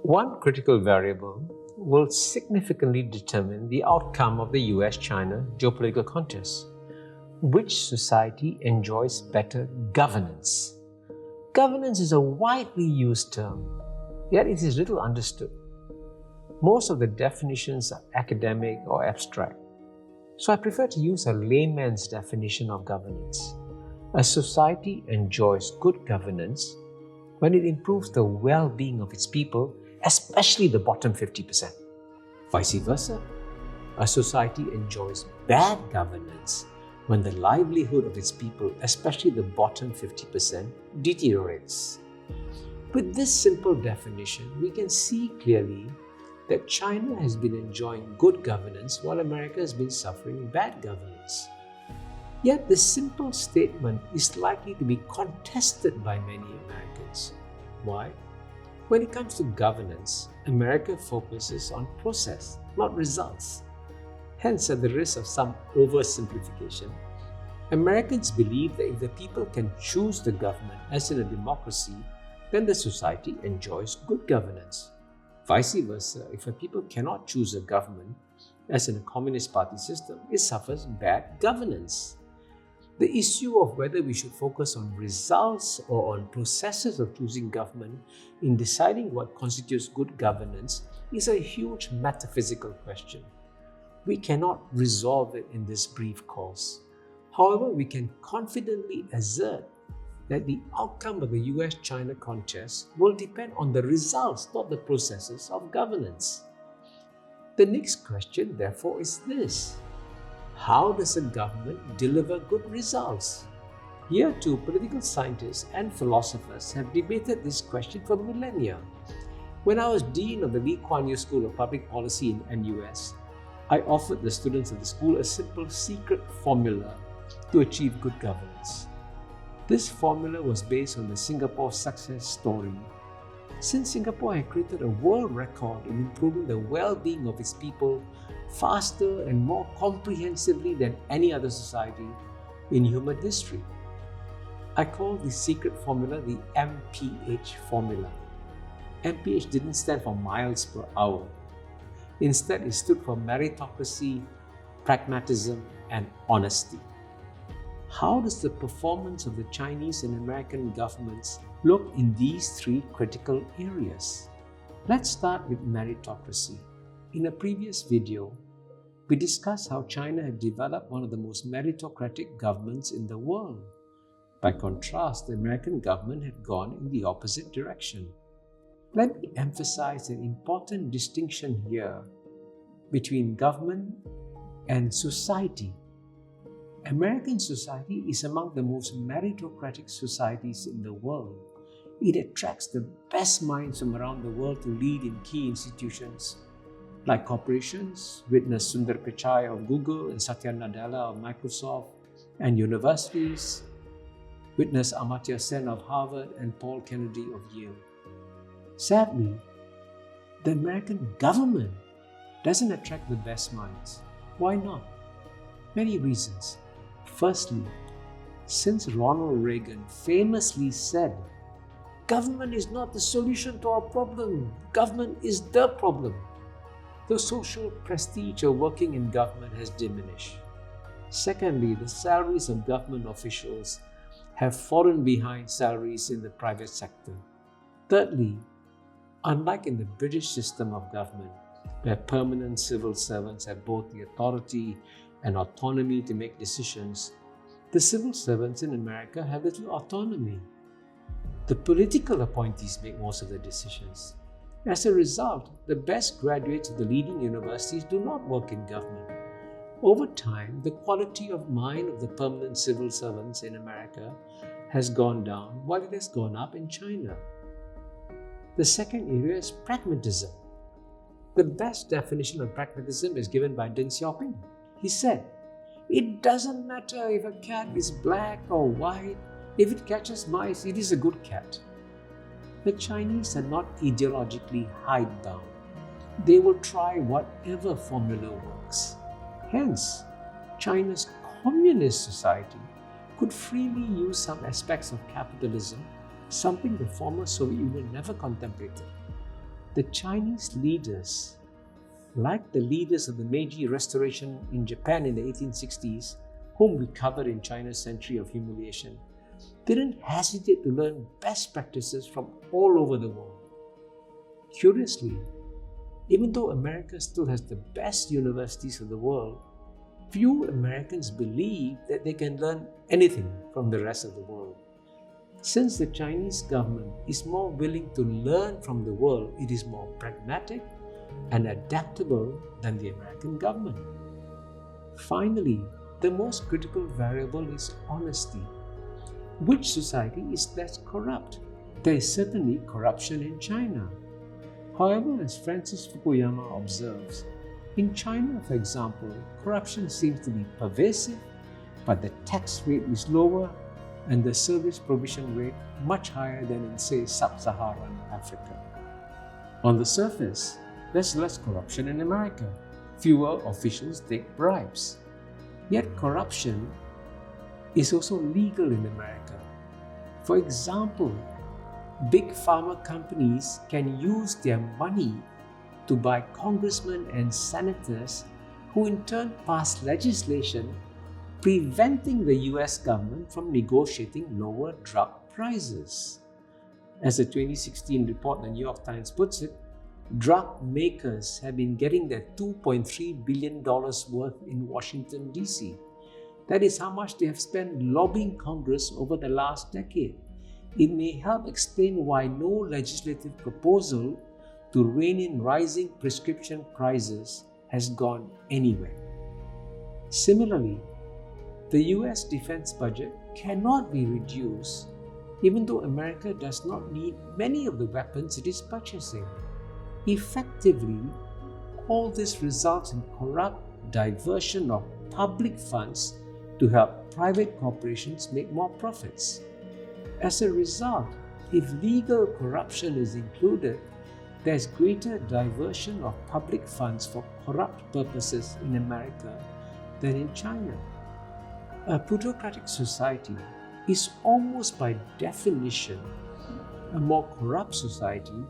One critical variable will significantly determine the outcome of the US-China geopolitical contest. Which society enjoys better governance? Governance is a widely used term, yet it is little understood. Most of the definitions are academic or abstract, so I prefer to use a layman's definition of governance. A society enjoys good governance when it improves the well-being of its people, especially the bottom 50%. Vice versa, a society enjoys bad governance when the livelihood of its people, especially the bottom 50%, deteriorates. With this simple definition, we can see clearly that China has been enjoying good governance while America has been suffering bad governance. Yet this simple statement is likely to be contested by many Americans. Why? When it comes to governance, America focuses on process, not results. Hence, at the risk of some oversimplification, Americans believe that if the people can choose the government as in a democracy, then the society enjoys good governance. Vice versa, if a people cannot choose a government, as in a Communist Party system, it suffers bad governance. The issue of whether we should focus on results or on processes of choosing government in deciding what constitutes good governance is a huge metaphysical question. We cannot resolve it in this brief course. However, we can confidently assert that the outcome of the US-China contest will depend on the results, not the processes of governance. The next question, therefore, is this: how does a government deliver good results? Here too, political scientists and philosophers have debated this question for millennia. When I was dean of the Lee Kuan Yew School of Public Policy in NUS, I offered the students of the school a simple secret formula to achieve good governance. This formula was based on the Singapore success story. Since Singapore had created a world record in improving the well-being of its people faster and more comprehensively than any other society in human history. I call this secret formula the MPH formula. MPH didn't stand for miles per hour. Instead, it stood for meritocracy, pragmatism, and honesty. How does the performance of the Chinese and American governments look in these three critical areas? Let's start with meritocracy. In a previous video, we discussed how China had developed one of the most meritocratic governments in the world. By contrast, the American government had gone in the opposite direction. Let me emphasize an important distinction here between government and society. American society is among the most meritocratic societies in the world. It attracts the best minds from around the world to lead in key institutions like corporations, witness Sundar Pichai of Google and Satya Nadella of Microsoft, and universities, witness Amartya Sen of Harvard and Paul Kennedy of Yale. Sadly, the American government doesn't attract the best minds. Why not? Many reasons. Firstly, since Ronald Reagan famously said, "Government is not the solution to our problem, government is the problem," the social prestige of working in government has diminished. Secondly, the salaries of government officials have fallen behind salaries in the private sector. Thirdly, unlike in the British system of government, where permanent civil servants have both the authority and autonomy to make decisions, the civil servants in America have little autonomy. The political appointees make most of the decisions. As a result, the best graduates of the leading universities do not work in government. Over time, the quality of mind of the permanent civil servants in America has gone down while it has gone up in China. The second area is pragmatism. The best definition of pragmatism is given by Deng Xiaoping. He said, "It doesn't matter if a cat is black or white. If it catches mice, it is a good cat." The Chinese are not ideologically hidebound. They will try whatever formula works. Hence, China's communist society could freely use some aspects of capitalism, something the former Soviet Union never contemplated. The Chinese leaders, like the leaders of the Meiji Restoration in Japan in the 1860s, whom we covered in China's Century of Humiliation, didn't hesitate to learn best practices from all over the world. Curiously, even though America still has the best universities of the world, few Americans believe that they can learn anything from the rest of the world. Since the Chinese government is more willing to learn from the world, it is more pragmatic and adaptable than the American government. Finally, the most critical variable is honesty. Which society is less corrupt? There is certainly corruption in China. However, as Francis Fukuyama observes, in China, for example, corruption seems to be pervasive, but the tax rate is lower and the service provision rate much higher than in, say, sub-Saharan Africa. On the surface, there's less corruption in America. Fewer officials take bribes. Yet corruption is also legal in America. For example, big pharma companies can use their money to buy congressmen and senators who in turn pass legislation preventing the US government from negotiating lower drug prices. As a 2016 report in the New York Times puts it, drug makers have been getting their $2.3 billion worth in Washington, D.C. That is how much they have spent lobbying Congress over the last decade. It may help explain why no legislative proposal to rein in rising prescription prices has gone anywhere. Similarly, the US defense budget cannot be reduced even though America does not need many of the weapons it is purchasing. Effectively, all this results in corrupt diversion of public funds to help private corporations make more profits. As a result, if legal corruption is included, there's greater diversion of public funds for corrupt purposes in America than in China. A plutocratic society is almost by definition a more corrupt society,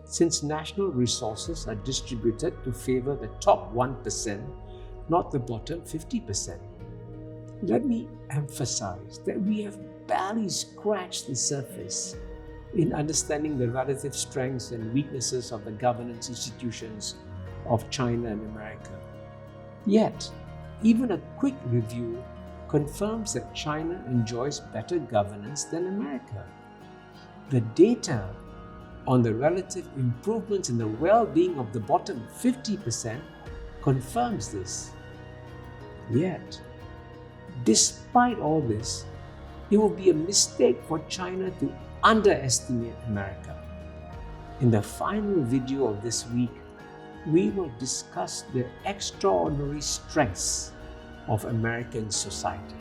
since national resources are distributed to favor the top 1%, not the bottom 50%. Let me emphasize that we have barely scratched the surface in understanding the relative strengths and weaknesses of the governance institutions of China and America. Yet, even a quick review confirms that China enjoys better governance than America. The data on the relative improvements in the well-being of the bottom 50% confirms this. Yet, despite all this, it would be a mistake for China to underestimate America. In the final video of this week, we will discuss the extraordinary strengths of American society.